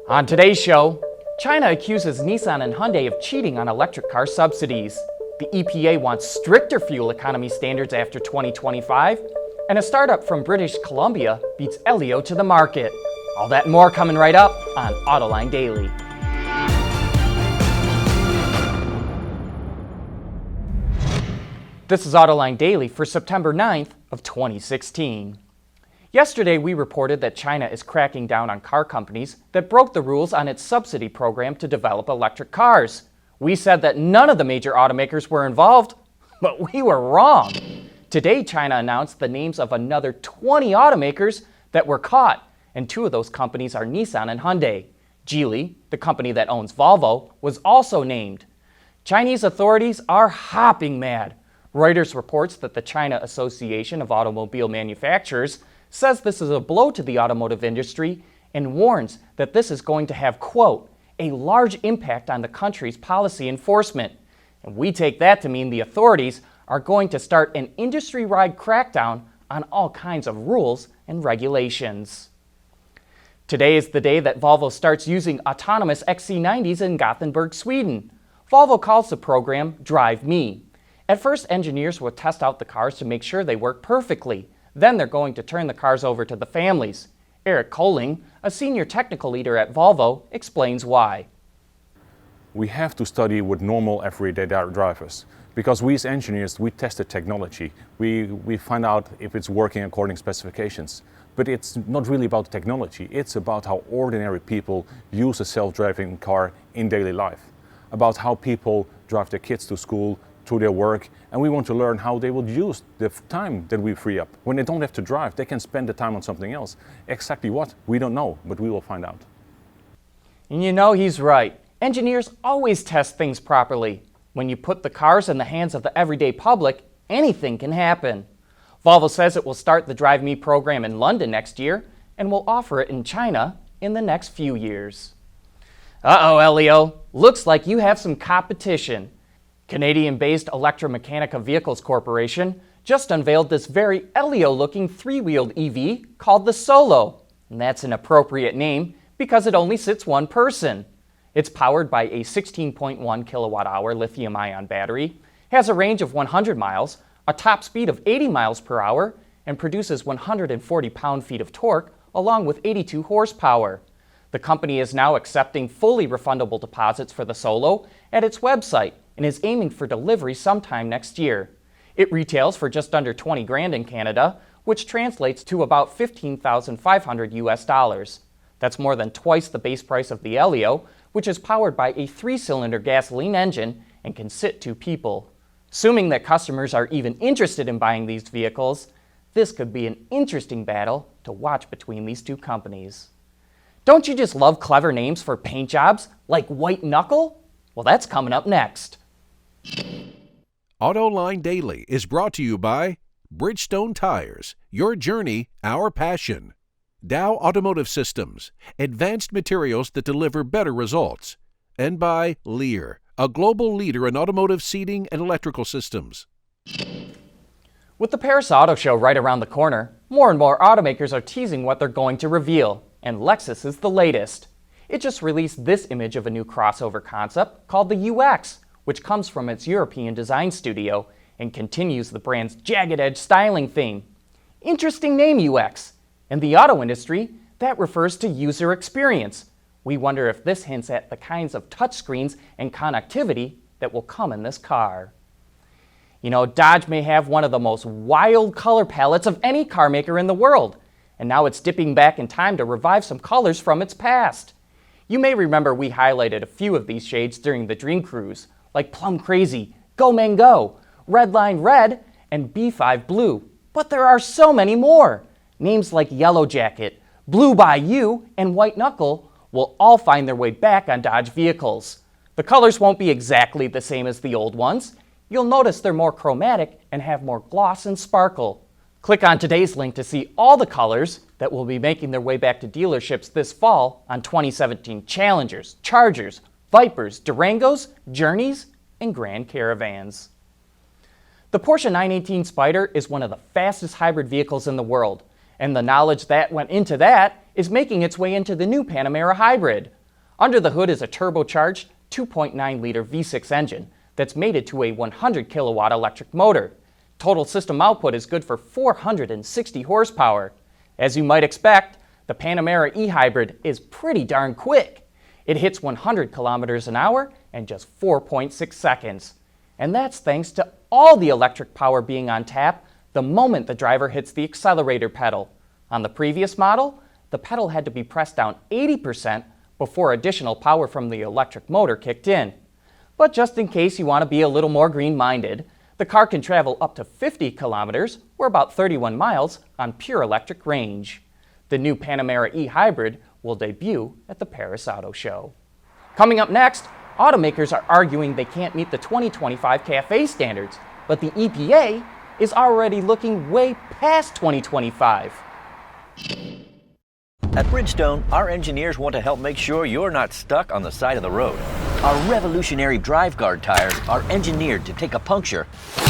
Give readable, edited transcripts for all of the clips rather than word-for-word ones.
On today's show, China accuses Nissan and Hyundai of cheating on electric car subsidies. The EPA wants stricter fuel economy standards after 2025, and a startup from British Columbia beats Elio to the market. All that and more coming right up on Autoline Daily. This is Autoline Daily for September 9th of 2016. Yesterday, we reported that China is cracking down on car companies that broke the rules on its subsidy program to develop electric cars. We said that none of the major automakers were involved, but we were wrong. Today, China announced the names of another 20 automakers that were caught, and two of those companies are Nissan and Hyundai. Geely, the company that owns Volvo, was also named. Chinese authorities are hopping mad. Reuters reports that the China Association of Automobile Manufacturers says this is a blow to the automotive industry and warns that this is going to have, quote, a large impact on the country's policy enforcement. And we take that to mean the authorities are going to start an industry-wide crackdown on all kinds of rules and regulations. Today is the day that Volvo starts using autonomous XC90s in Gothenburg, Sweden. Volvo calls the program Drive Me. At first, engineers will test out the cars to make sure they work perfectly. Then they're going to turn the cars over to the families. Eric Kohling, a senior technical leader at Volvo, explains why. We have to study with normal everyday drivers because we as engineers, we test the technology. We find out if it's working according to specifications. But it's not really about technology. It's about how ordinary people use a self-driving car in daily life, about how people drive their kids to school, to their work, and we want to learn how they will use the time that we free up. When they don't have to drive, they can spend the time on something else. Exactly what? We don't know, but we will find out. And you know he's right. Engineers always test things properly. When you put the cars in the hands of the everyday public, anything can happen. Volvo says it will start the Drive Me program in London next year and will offer it in China in the next few years. Uh-oh, Elio. Looks like you have some competition. Canadian-based Electromechanica Vehicles Corporation just unveiled this very Elio-looking three-wheeled EV called the Solo. And that's an appropriate name because it only sits one person. It's powered by a 16.1 kilowatt-hour lithium-ion battery, has a range of 100 miles, a top speed of 80 miles per hour, and produces 140 pound-feet of torque along with 82 horsepower. The company is now accepting fully refundable deposits for the Solo at its website and is aiming for delivery sometime next year. It retails for just under 20 grand in Canada, which translates to about 15,500 US dollars. That's more than twice the base price of the Elio, which is powered by a 3-cylinder gasoline engine and can sit 2 people. Assuming that customers are even interested in buying these vehicles, this could be an interesting battle to watch between these two companies. Don't you just love clever names for paint jobs like White Knuckle? Well, that's coming up next. Autoline Daily is brought to you by Bridgestone Tires, your journey, our passion. Dow Automotive Systems, advanced materials that deliver better results. And by Lear, a global leader in automotive seating and electrical systems. With the Paris Auto Show right around the corner, more and more automakers are teasing what they're going to reveal, and Lexus is the latest. It just released this image of a new crossover concept called the UX, which comes from its European design studio and continues the brand's jagged edge styling theme. Interesting name, UX. In the auto industry, that refers to user experience. We wonder if this hints at the kinds of touchscreens and connectivity that will come in this car. You know, Dodge may have one of the most wild color palettes of any car maker in the world, and now it's dipping back in time to revive some colors from its past. You may remember we highlighted a few of these shades during the Dream Cruise, like Plum Crazy, Go Mango, Redline Red, and B5 Blue. But there are so many more. Names like Yellow Jacket, Blue Bayou, and White Knuckle will all find their way back on Dodge vehicles. The colors won't be exactly the same as the old ones. You'll notice they're more chromatic and have more gloss and sparkle. Click on today's link to see all the colors that will be making their way back to dealerships this fall on 2017 Challengers, Chargers, Vipers, Durangos, Journeys, and Grand Caravans. The Porsche 918 Spyder is one of the fastest hybrid vehicles in the world, and the knowledge that went into that is making its way into the new Panamera hybrid. Under the hood is a turbocharged 2.9-liter V6 engine that's mated to a 100 kilowatt electric motor. Total system output is good for 460 horsepower. As you might expect, the Panamera e-hybrid is pretty darn quick. It hits 100 kilometers an hour in just 4.6 seconds. And that's thanks to all the electric power being on tap the moment the driver hits the accelerator pedal. On the previous model, the pedal had to be pressed down 80% before additional power from the electric motor kicked in. But just in case you want to be a little more green-minded, the car can travel up to 50 kilometers, or about 31 miles, on pure electric range. The new Panamera e-hybrid will debut at the Paris Auto Show. Coming up next, automakers are arguing they can't meet the 2025 CAFE standards, but the EPA is already looking way past 2025. At Bridgestone, our engineers want to help make sure you're not stuck on the side of the road. Our revolutionary drive guard tires are engineered to take a puncture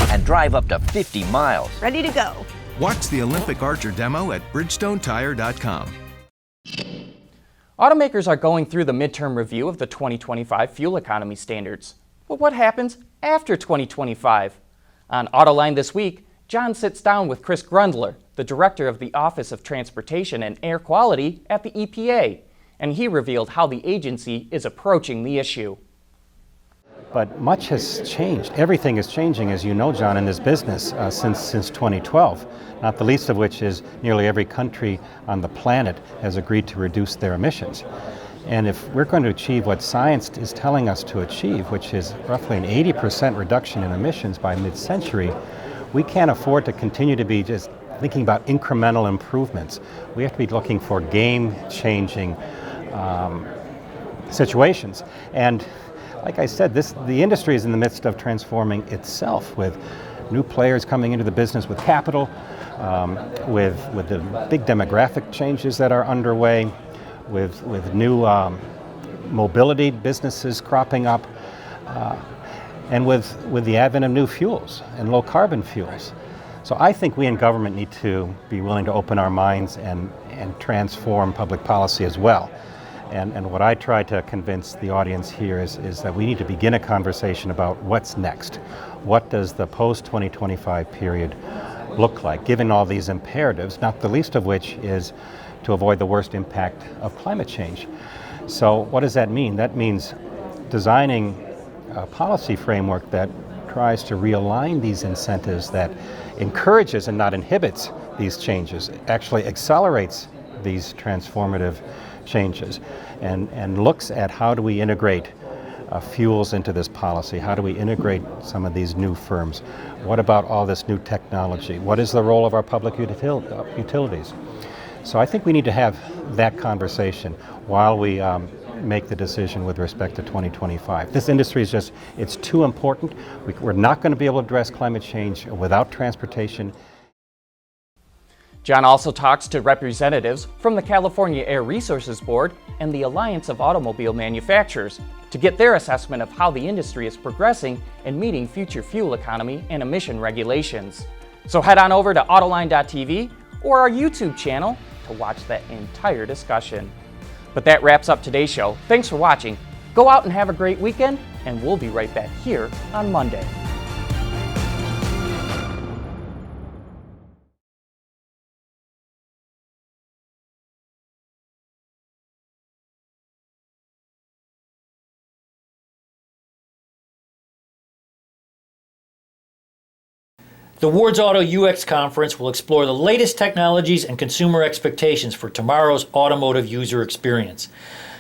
and drive up to 50 miles. Ready to go. Watch the Olympic Archer demo at BridgestoneTire.com. Automakers are going through the midterm review of the 2025 fuel economy standards. But what happens after 2025? On Autoline this week, John sits down with Chris Grundler, the director of the Office of Transportation and Air Quality at the EPA, and he revealed how the agency is approaching the issue. But much has changed. Everything is changing, as you know, John, in this business since 2012, not the least of which is nearly every country on the planet has agreed to reduce their emissions. And if we're going to achieve what science is telling us to achieve, which is roughly an 80% reduction in emissions by mid-century, we can't afford to continue to be just thinking about incremental improvements. We have to be looking for game-changing situations. And like I said, the industry is in the midst of transforming itself with new players coming into the business with capital, with the big demographic changes that are underway, with new mobility businesses cropping up, and with the advent of new fuels and low carbon fuels. So I think we in government need to be willing to open our minds and transform public policy as well. And what I try to convince the audience here is that we need to begin a conversation about what's next. What does the post-2025 period look like, given all these imperatives, not the least of which is to avoid the worst impact of climate change. So what does that mean? That means designing a policy framework that tries to realign these incentives, that encourages and not inhibits these changes, actually accelerates these transformative changes, and looks at how do we integrate fuels into this policy? How do we integrate some of these new firms? What about all this new technology? What is the role of our public utilities? So I think we need to have that conversation while we make the decision with respect to 2025. This industry is just, it's too important. We're not going to be able to address climate change without transportation. John also talks to representatives from the California Air Resources Board and the Alliance of Automobile Manufacturers to get their assessment of how the industry is progressing in meeting future fuel economy and emission regulations. So head on over to Autoline.tv or our YouTube channel to watch that entire discussion. But that wraps up today's show. Thanks for watching. Go out and have a great weekend, and we'll be right back here on Monday. The Ward's Auto UX Conference will explore the latest technologies and consumer expectations for tomorrow's automotive user experience.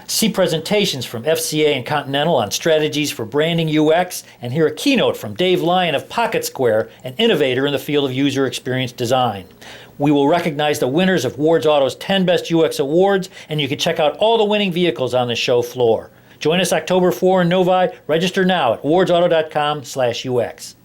See presentations from FCA and Continental on strategies for branding UX, and hear a keynote from Dave Lyon of Pocket Square, an innovator in the field of user experience design. We will recognize the winners of Ward's Auto's 10 Best UX Awards, and you can check out all the winning vehicles on the show floor. Join us October 4 in Novi. Register now at wardsauto.com/UX.